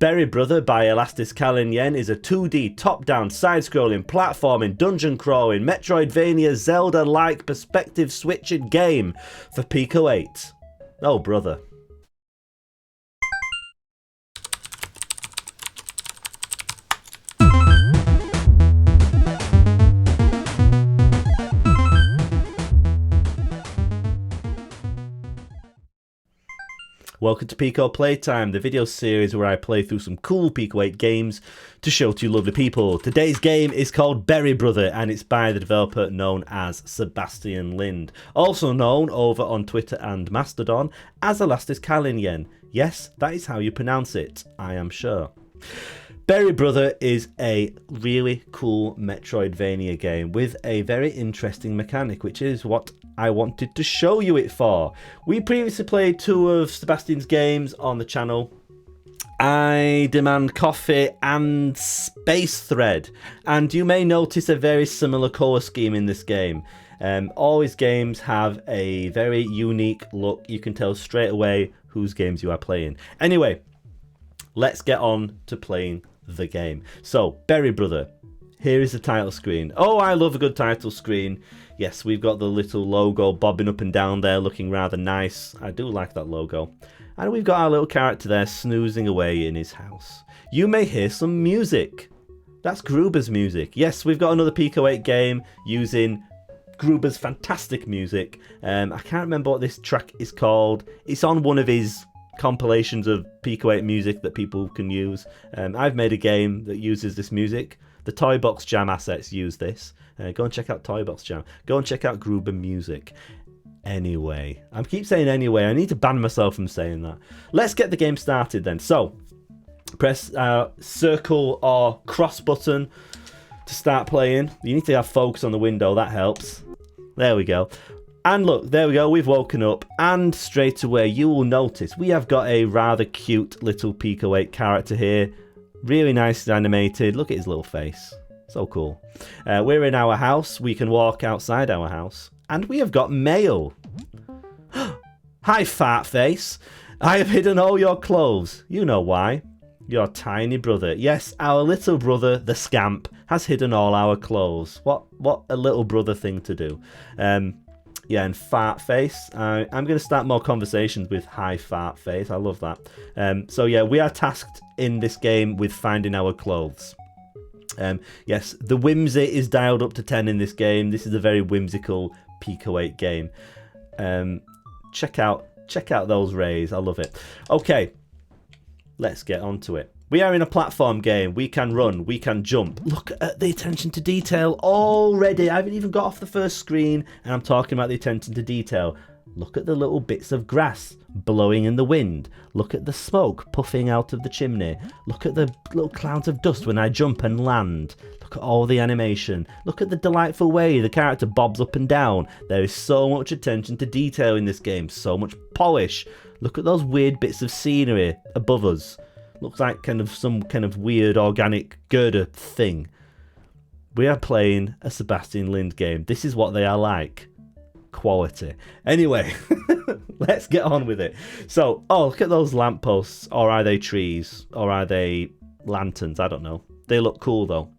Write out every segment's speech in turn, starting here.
Berry Brother by Elastiskalinjen is a 2D top-down side-scrolling platforming dungeon crawling Metroidvania Zelda-like perspective switching game for Pico 8. Oh brother. Welcome to Pico Playtime, the video series where I play through some cool Pico 8 games to show to you lovely people. Today's game is called Berry Brother and it's by the developer known as Sebastian Lind, also known over on Twitter and Mastodon as Elastiskalinjen. Yes, that is how you pronounce it, I am sure. Berry Brother is a really cool Metroidvania game with a very interesting mechanic, which is what I wanted to show you it for. We previously played 2 of Sebastian's games on the channel, I Demand Coffee and Space Thread, and you may notice a very similar colour scheme in this game. All his games have a very unique look. You can tell straight away whose games you are playing. Anyway, let's get on to playing the game. So, Berry Brother. Here is the title screen. Oh, I love a good title screen. Yes, we've got the little logo bobbing up and down there, looking rather nice. I do like that logo. And we've got our little character there snoozing away in his house. You may hear some music. That's Gruber's music. Yes, we've got another Pico 8 game using Gruber's fantastic music. I can't remember what this track is called. It's on one of his compilations of Pico 8 music that people can use. I've made a game that uses this music. The Toy Box Jam assets use this. Go and check out Toy Box Jam. Go and check out Gruber Music. Anyway, I keep saying anyway. I need to ban myself from saying that. Let's get the game started then. So, press circle or cross button to start playing. You need to have focus on the window. That helps. There we go. And look, there we go, we've woken up, and straight away you will notice we have got a rather cute little Pico 8 character here. Really nicely animated. Look at his little face. So cool. We're in our house. We can walk outside our house. And we have got mail. Hi, fart face. I have hidden all your clothes. You know why. Your tiny brother. Yes, our little brother, the scamp, has hidden all our clothes. What a little brother thing to do. Yeah, and fart face. I'm going to start more conversations with hi fart face. I love that. So yeah, we are tasked in this game with finding our clothes. Yes, the whimsy is dialed up to 10 in this game. This is a very whimsical Pico 8 game. Check out those rays. I love it. Okay, let's get on to it. We are in a platform game. We can run. We can jump. Look at the attention to detail already. I haven't even got off the first screen and I'm talking about the attention to detail. Look at the little bits of grass blowing in the wind. Look at the smoke puffing out of the chimney. Look at the little clouds of dust when I jump and land. Look at all the animation. Look at the delightful way the character bobs up and down. There is so much attention to detail in this game. So much polish. Look at those weird bits of scenery above us. Looks like some kind of weird organic girder thing. We are playing a Sebastian Lind game. This is what they are like. Quality. Anyway, let's get on with it. So, oh, look at those lampposts. Or are they trees? Or are they lanterns? I don't know. They look cool though.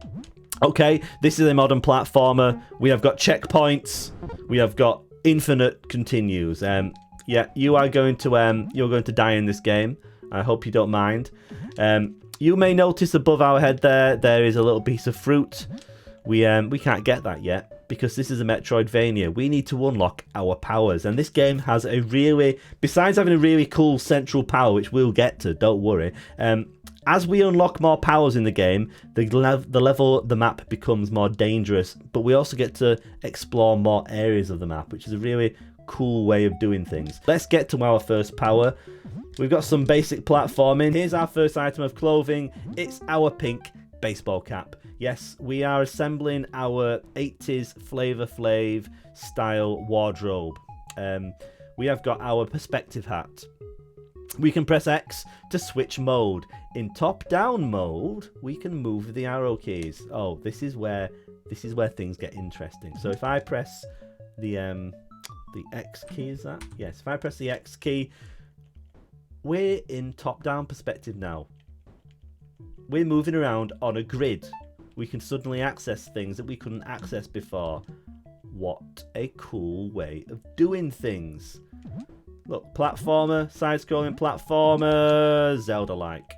Okay, this is a modern platformer. We have got checkpoints. We have got infinite continues. Yeah, you're going to die in this game. I hope you don't mind. You may notice above our head there is a little piece of fruit. We can't get that yet because this is a Metroidvania. We need to unlock our powers, and this game has a really, besides having a really cool central power, which we'll get to, don't worry. As we unlock more powers in the game, the level, the map becomes more dangerous, but we also get to explore more areas of the map, which is a really cool way of doing things. Let's get to our first power. We've got some basic platforming. Here's our first item of clothing. It's our pink baseball cap. Yes, we are assembling our 80s Flavor Flav style wardrobe. We have got our perspective hat. We can press X to switch mode. In top-down mode, we can move the arrow keys. Oh, this is where things get interesting. So if I press the X key, is that? Yes, if I press the X key, we're in top-down perspective now. we're moving around on a grid. We can suddenly access things that we couldn't access before. What a cool way of doing things. Look, platformer, side-scrolling platformer, Zelda-like.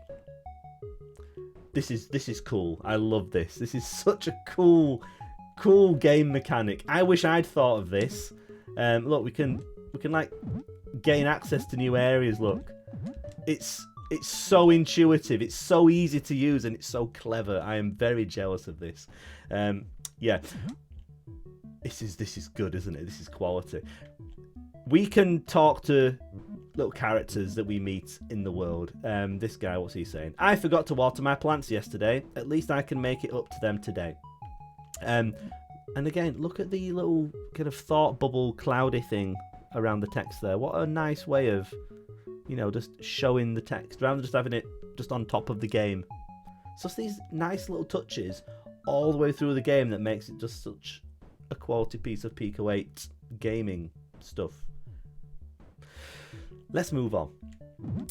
This is cool. I love this. This is such a cool game mechanic. I wish I'd thought of this. Look, we can like gain access to new areas. Look, it's so intuitive. It's so easy to use, and it's so clever. I am very jealous of this. Yeah, this is good, isn't it? This is quality. We can talk to little characters that we meet in the world. This guy, what's he saying? I forgot to water my plants yesterday. At least I can make it up to them today. And again, look at the little kind of thought bubble cloudy thing around the text there. What a nice way of, you know, just showing the text rather than just having it just on top of the game. So it's these nice little touches all the way through the game that makes it just such a quality piece of Pico 8 gaming stuff. Let's move on.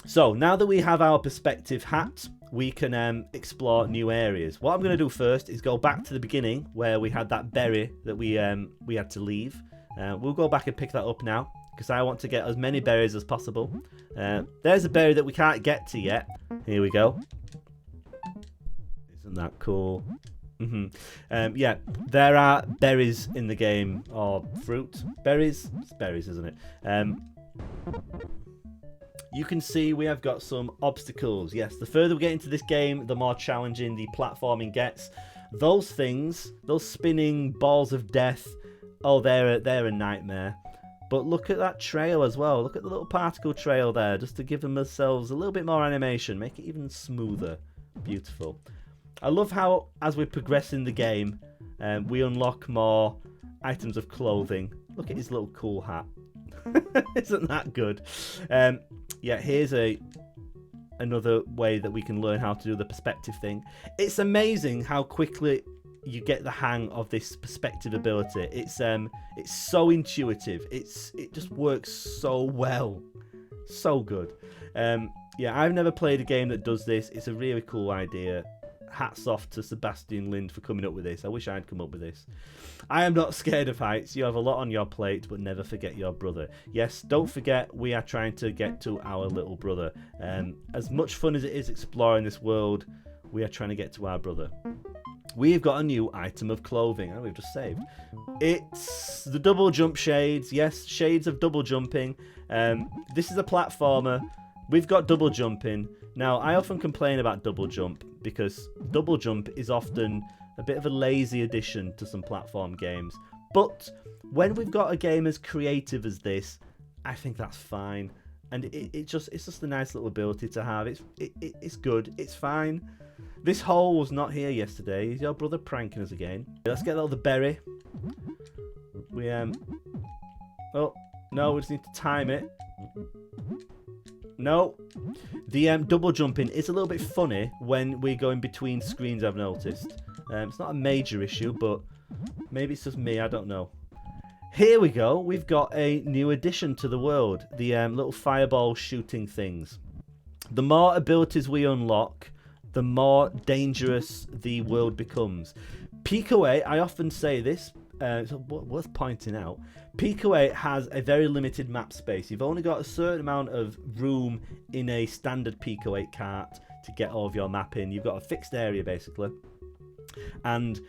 So now that we have our perspective hat, we can explore new areas. What I'm going to do first is go back to the beginning where we had that berry that we had to leave. We'll go back and pick that up now because I want to get as many berries as possible. There's a berry that we can't get to yet. Here we go. Isn't that cool? Yeah, there are berries in the game, or fruit. Berries? It's berries, isn't it? You can see we have got some obstacles. Yes, the further we get into this game, the more challenging the platforming gets. Those things, those spinning balls of death, oh, they're a nightmare. But look at that trail as well. Look at the little particle trail there, just to give themselves a little bit more animation, make it even smoother. Beautiful. I love how, as we progress in the game, we unlock more items of clothing. Look at his little cool hat. Isn't that good? Yeah, here's another way that we can learn how to do the perspective thing. It's amazing how quickly you get the hang of this perspective ability. It's so intuitive. It just works so well. So good. Yeah, I've never played a game that does this. It's a really cool idea. Hats off to Sebastian Lind for coming up with this. I wish I'd come up with this. I am not scared of heights. You have a lot on your plate, but never forget your brother. Yes, don't forget we are trying to get to our little brother. As much fun as it is exploring this world, we are trying to get to our brother. We've got a new item of clothing, and we've just saved. It's the double jump shades. Yes, shades of double jumping. This is a platformer. We've got double jumping. Now, I often complain about double jump because double jump is often a bit of a lazy addition to some platform games. But when we've got a game as creative as this, I think that's fine. And it's just a nice little ability to have. It's good. It's fine. This hole was not here yesterday. Is your brother pranking us again? Let's get all the berry. We oh no, we just need to time it. No. The double jumping is a little bit funny when we're going between screens, I've noticed. It's not a major issue, but maybe it's just me, I don't know. Here we go. We've got a new addition to the world. The little fireball shooting things. The more abilities we unlock, the more dangerous the world becomes. Pico 8, I often say this, so worth pointing out, Pico 8 has a very limited map space. You've only got a certain amount of room in a standard Pico 8 cart to get all of your map in. You've got a fixed area basically, and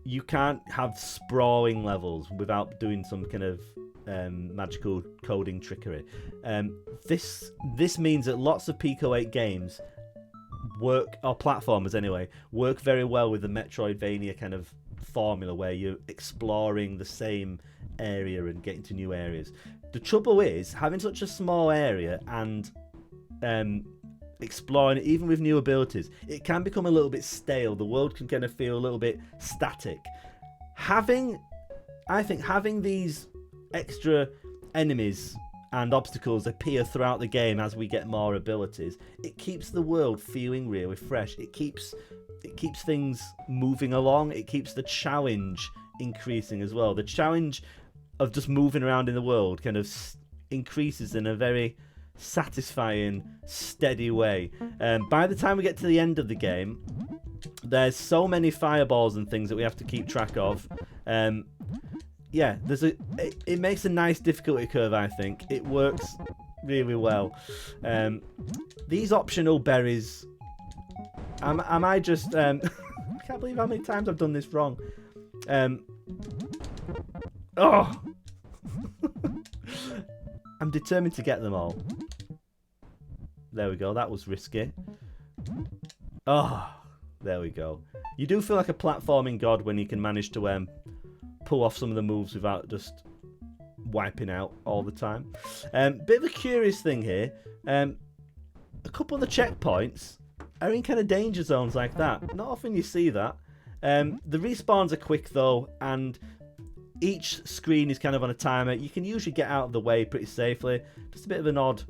you can't have sprawling levels without doing some kind of magical coding trickery. This means that lots of Pico 8 games work, or platformers anyway, work very well with the Metroidvania kind of formula where you're exploring the same area and getting to new areas. The trouble is, having such a small area and exploring it, even with new abilities, it can become a little bit stale. The world can kind of feel a little bit static. I think having these extra enemies and obstacles appear throughout the game as we get more abilities, it keeps the world feeling really fresh. It keeps things moving along. It keeps the challenge increasing as well. The challenge of just moving around in the world kind of increases in a very satisfying, steady way. By the time we get to the end of the game, There's so many fireballs and things that we have to keep track of. Yeah, it makes a nice difficulty curve, I think. It works really well. These optional berries... Am I just... I can't believe how many times I've done this wrong. Oh! I'm determined to get them all. There we go, that was risky. Oh, there we go. You do feel like a platforming god when you can manage to pull off some of the moves without just wiping out all the time. Bit of a curious thing here. A couple of the checkpoints are in kind of danger zones like that. Not often you see that. The respawns are quick though, and each screen is kind of on a timer. You can usually get out of the way pretty safely. Just a bit of an odd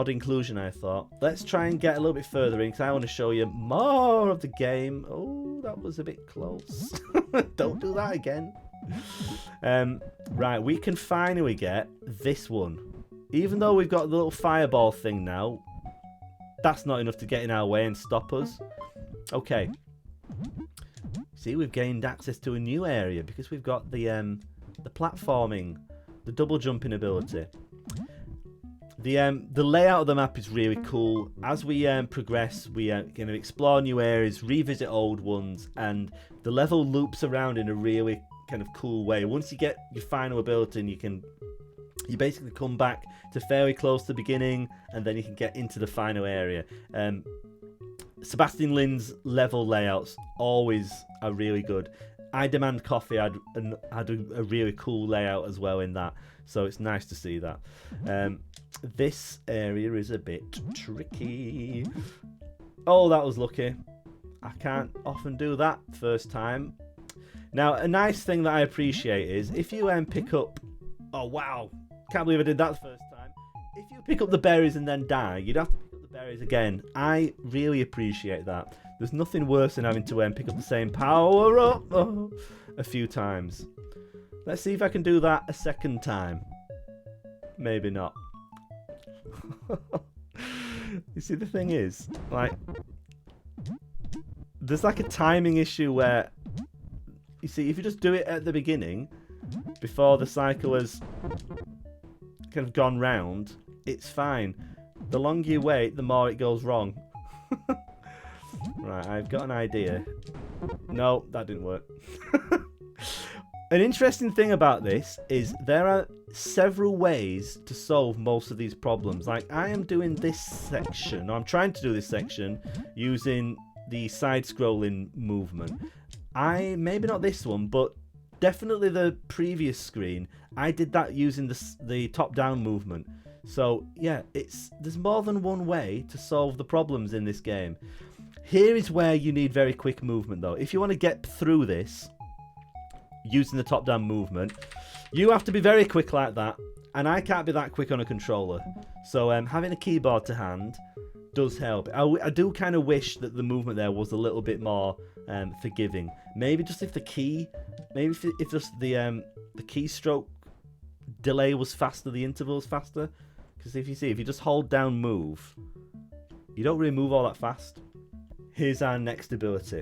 inclusion, I thought. Let's try and get a little bit further in, because I want to show you more of the game. Oh, that was a bit close. Don't do that again. Right, we can finally get this one. Even though we've got the little fireball thing now, that's not enough to get in our way and stop us. Okay. See, we've gained access to a new area because we've got the platforming, the double jumping ability. The layout of the map is really cool. As we progress, we are going to explore new areas, revisit old ones, and the level loops around in a really kind of cool way. Once you get your final ability, and you basically come back to fairly close to the beginning, and then you can get into the final area. Sebastian Lin's level layouts always are really good. I Demand Coffee had a really cool layout as well in that, so it's nice to see that. This area is a bit tricky. Oh, that was lucky. I can't often do that first time. Now, a nice thing that I appreciate is if you pick up... Oh, wow. Can't believe I did that the first time. If you pick up the berries and then die, you'd have to pick up the berries again. I really appreciate that. There's nothing worse than having to pick up the same power-up a few times. Let's see if I can do that a second time. Maybe not. You see, the thing is, like, there's like a timing issue where, you see, if you just do it at the beginning, before the cycle has kind of gone round, it's fine. The longer you wait, the more it goes wrong. Right, I've got an idea. No, that didn't work. An interesting thing about this is there are several ways to solve most of these problems. Like, I am doing this section, or I'm trying to do this section, using the side-scrolling movement. Maybe not this one, but definitely the previous screen, I did that using the top-down movement. So, yeah, there's more than one way to solve the problems in this game. Here is where you need very quick movement, though. If you want to get through this using the top-down movement, you have to be very quick like that, and I can't be that quick on a controller. So having a keyboard to hand does help. I do kind of wish that the movement there was a little bit more forgiving. Maybe just if the key, maybe if just the keystroke delay was faster, the interval was faster. Because if you just hold down move, you don't really move all that fast. Here's our next ability.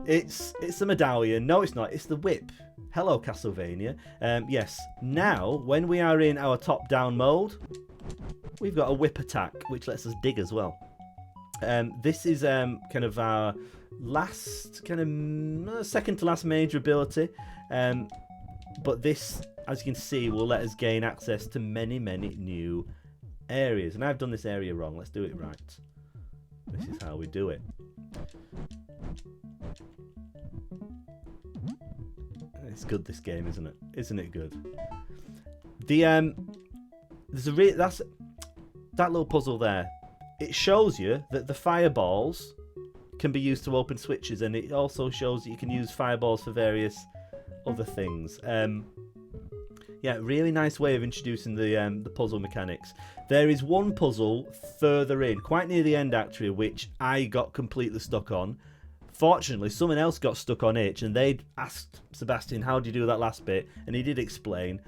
It's the medallion. No, it's not. It's the whip. Hello, Castlevania. Yes. Now, when we are in our top-down mode, we've got a whip attack, which lets us dig as well. This is kind of our last, kind of second to last major ability. But this, as you can see, will let us gain access to many, many new areas. And I've done this area wrong. Let's do it right. This is how we do it. It's good, this game, isn't it? Isn't it good? There's that little puzzle there. It shows you that the fireballs can be used to open switches, and it also shows that you can use fireballs for various other things. Yeah, really nice way of introducing the puzzle mechanics. There is one puzzle further in, quite near the end actually, which I got completely stuck on. Fortunately, someone else got stuck on it, and they'd asked Sebastian, how do you do that last bit? And he did explain.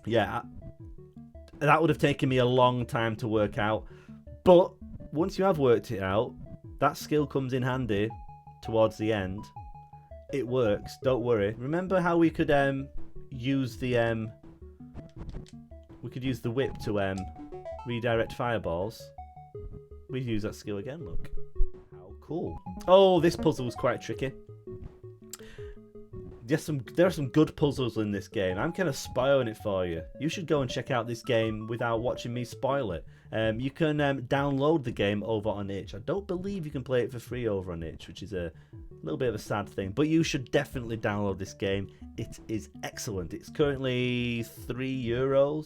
Yeah, that would have taken me a long time to work out. But once you have worked it out, That skill comes in handy towards the end. It works, don't worry. Remember how we could use the whip to redirect fireballs? We use that skill again, look. How cool. Oh, this puzzle was quite tricky. There are some good puzzles in this game. I'm kind of spoiling it for you. You should go and check out this game without watching me spoil it. You can download the game over on itch. I don't believe you can play it for free over on itch, which is a little bit of a sad thing. But you should definitely download this game. It is excellent. It's currently €3.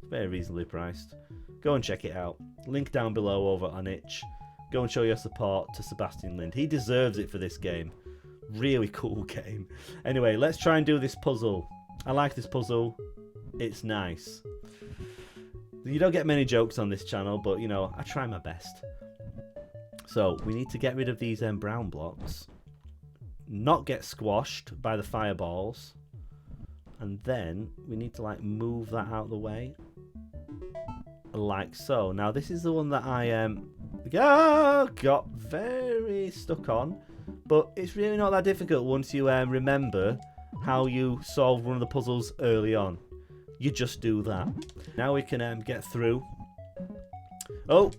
Very reasonably priced. Go and check it out. Link down below over on itch. Go and show your support to Sebastian Lind. He deserves it for this game. Really cool game. Anyway, let's try and do this puzzle. I like this puzzle. It's nice. You don't get many jokes on this channel, but, you know, I try my best. So, we need to get rid of these brown blocks. Not get squashed by the fireballs. And then, we need to, like, move that out of the way. Like so. Now, this is the one that I got very stuck on. But it's really not that difficult once you remember how you solved one of the puzzles early on. You just do that. Now we can get through. Oh,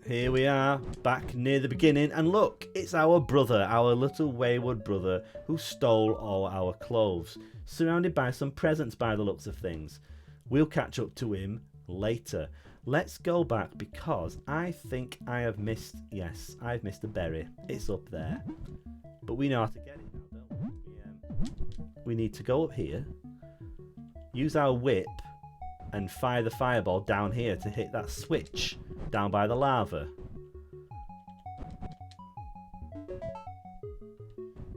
here we are, back near the beginning. And look, it's our brother, our little wayward brother, who stole all our clothes. Surrounded by some presents by the looks of things. We'll catch up to him later. Let's go back because I think I have missed, yes, I've missed a berry. It's up there. But we know how to get it now, don't we? We need to go up here, use our whip, and fire the fireball down here to hit that switch down by the lava.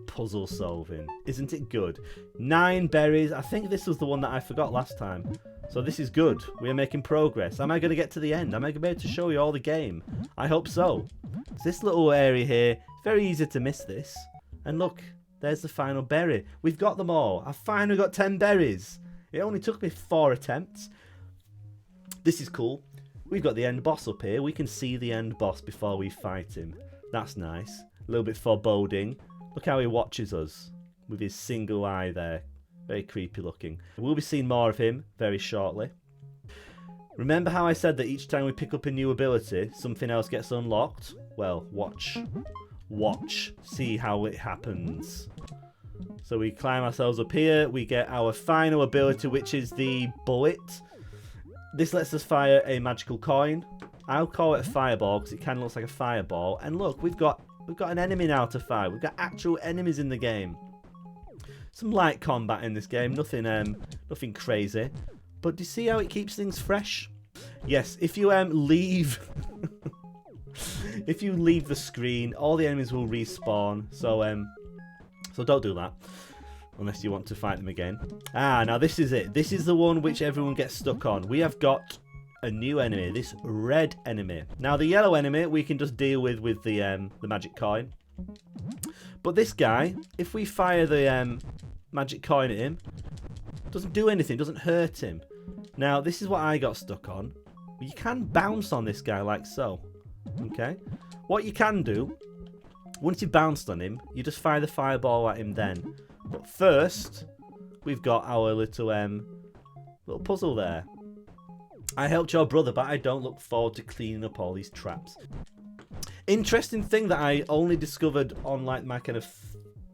Puzzle solving. Isn't it good? 9 berries. I think this was the one that I forgot last time. So this is good. We are making progress. Am I going to get to the end? Am I going to be able to show you all the game? I hope so. This little area here, it's very easy to miss this. And look, there's the final berry. We've got them all. I finally got 10 berries. It only took me 4 attempts. This is cool. We've got the end boss up here. We can see the end boss before we fight him. That's nice. A little bit foreboding. Look how he watches us with his single eye there. Very creepy looking. We'll be seeing more of him very shortly. Remember how I said that each time we pick up a new ability, something else gets unlocked? Well, watch. Watch. See how it happens. So we climb ourselves up here. We get our final ability, which is the bullet. This lets us fire a magical coin. I'll call it a fireball because it kind of looks like a fireball. And look, we've got an enemy now to fight. We've got actual enemies in the game. Some light combat in this game, nothing crazy. But do you see how it keeps things fresh? Yes, if you leave if you leave the screen, all the enemies will respawn. So don't do that unless you want to fight them again. Ah, now this is it. This is the one which everyone gets stuck on. We have got a new enemy, this red enemy. Now the yellow enemy we can just deal with the magic coin. But this guy, if we fire the magic coin at him, doesn't do anything, doesn't hurt him. Now, this is what I got stuck on. You can bounce on this guy like so. Okay? What you can do, once you've bounced on him, you just fire the fireball at him then. But first, we've got our little puzzle there. I helped your brother, but I don't look forward to cleaning up all these traps. Interesting thing that I only discovered on like my kind of,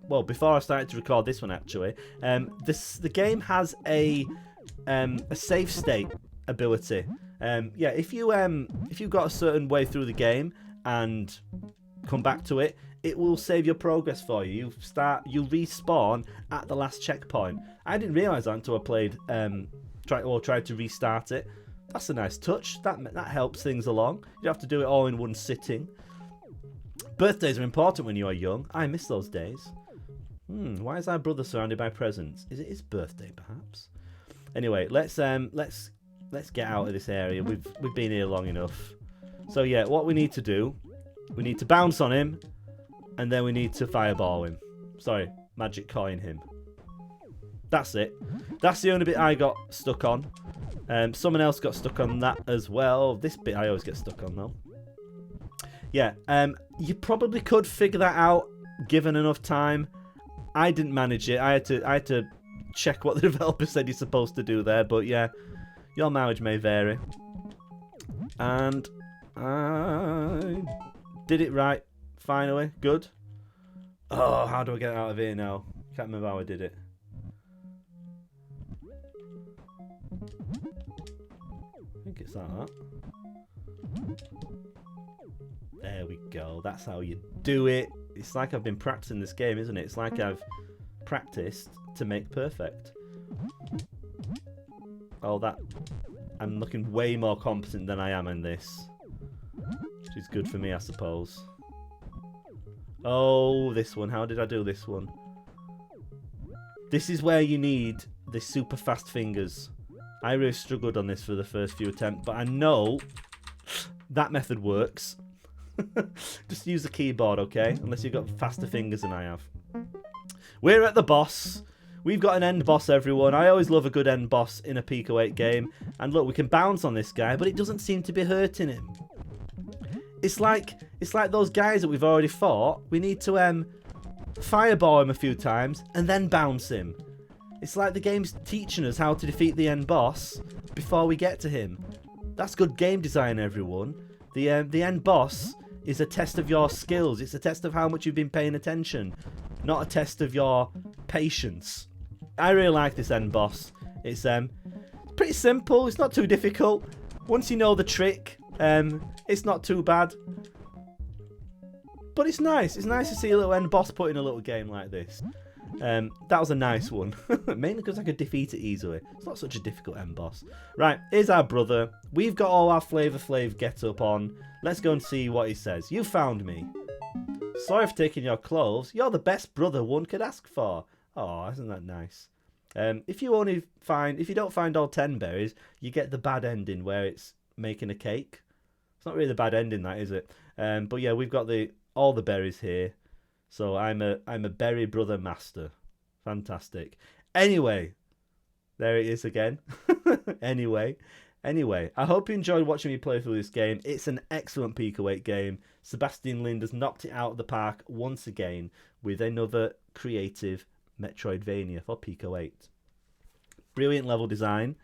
well, before I started to record this one actually. The game has a save state ability. Yeah, if you got a certain way through the game and come back to it, it will save your progress for you. You respawn at the last checkpoint. I didn't realise that until I played tried to restart it. That's a nice touch. That helps things along. You don't have to do it all in one sitting. Birthdays are important when you are young. I miss those days. Why is our brother surrounded by presents? Is it his birthday, perhaps? Anyway, let's get out of this area. We've been here long enough. So yeah, what we need to do, we need to bounce on him, and then we need to fireball him. Sorry, magic coin him. That's it. That's the only bit I got stuck on. Someone else got stuck on that as well. This bit I always get stuck on though. Yeah, you probably could figure that out given enough time. I didn't manage it. I had to check what the developer said you're supposed to do there, but yeah, your mileage may vary. And I did it right, finally. Good. Oh, how do I get out of here now? Can't remember how I did it. I think it's like that. There we go. That's how you do it. It's like I've been practicing this game, isn't it? It's like I've practiced to make perfect. Oh, that... I'm looking way more competent than I am in this. Which is good for me, I suppose. Oh, this one. How did I do this one? This is where you need the super fast fingers. I really struggled on this for the first few attempts, but I know that method works. Just use the keyboard, okay? Unless you've got faster fingers than I have. We're at the boss. We've got an end boss, everyone. I always love a good end boss in a Pico 8 game. And look, we can bounce on this guy, but it doesn't seem to be hurting him. It's like those guys that we've already fought. We need to fireball him a few times and then bounce him. It's like the game's teaching us how to defeat the end boss before we get to him. That's good game design, everyone. The end boss is a test of your skills. It's a test of how much you've been paying attention, not a test of your patience. I really like this end boss. It's pretty simple. It's not too difficult. Once you know the trick, it's not too bad. But it's nice. It's nice to see a little end boss put in a little game like this. That was a nice one. Mainly because I could defeat it easily. It's not such a difficult end boss. Right, here's our brother. We've got all our Flavor Flav get up on. Let's go and see what he says. You found me. Sorry for taking your clothes. You're the best brother one could ask for. Oh, isn't that nice? If you don't find all 10 berries, you get the bad ending where it's making a cake. It's not really the bad ending, that, is it? But yeah, we've got all the berries here. So I'm a berry brother master. Fantastic. Anyway, there it is again. Anyway, I hope you enjoyed watching me play through this game. It's an excellent Pico 8 game. Sebastian Lind has knocked it out of the park once again with another creative Metroidvania for Pico 8. Brilliant level design.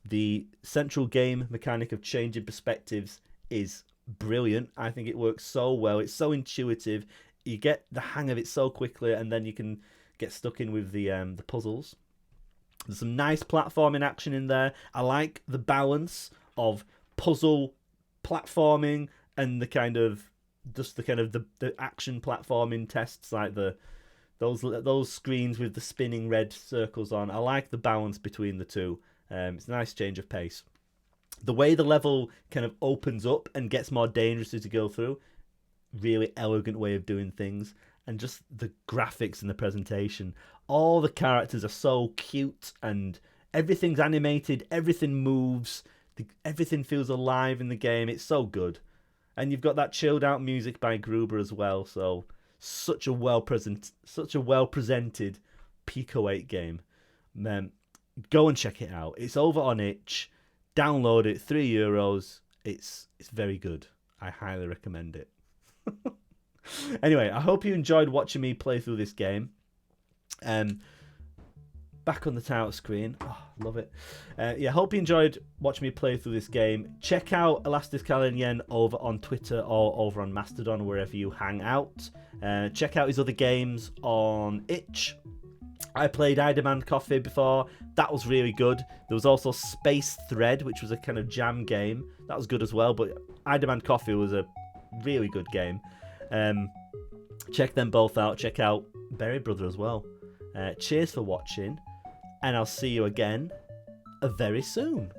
The central game mechanic of changing perspectives is brilliant. I think it works so well. It's so intuitive. You get the hang of it so quickly, and then you can get stuck in with the puzzles. There's some nice platforming action in there. I like the balance of puzzle platforming and the action platforming tests, like those screens with the spinning red circles on. I like the balance between the two. It's a nice change of pace. The way the level kind of opens up and gets more dangerous as you go through, really elegant way of doing things. And just the graphics and the presentation. All the characters are so cute and everything's animated, everything moves, everything feels alive in the game. It's so good. And you've got that chilled out music by Gruber as well. So such a well presented Pico 8 game. Go and check it out. It's over on itch. Download it, €3. It's very good. I highly recommend it. Anyway, I hope you enjoyed watching me play through this game. Back on the title screen. Oh, love it. Yeah, hope you enjoyed watching me play through this game. Check out Elastiskalinjen over on Twitter or over on Mastodon, wherever you hang out. Check out his other games on itch. I played I Demand Coffee before. That was really good. There was also Space Thread, which was a kind of jam game. That was good as well, but I Demand Coffee was a really good game. Check them both out. Check out Berry Brother as well. Cheers for watching, and I'll see you again very soon.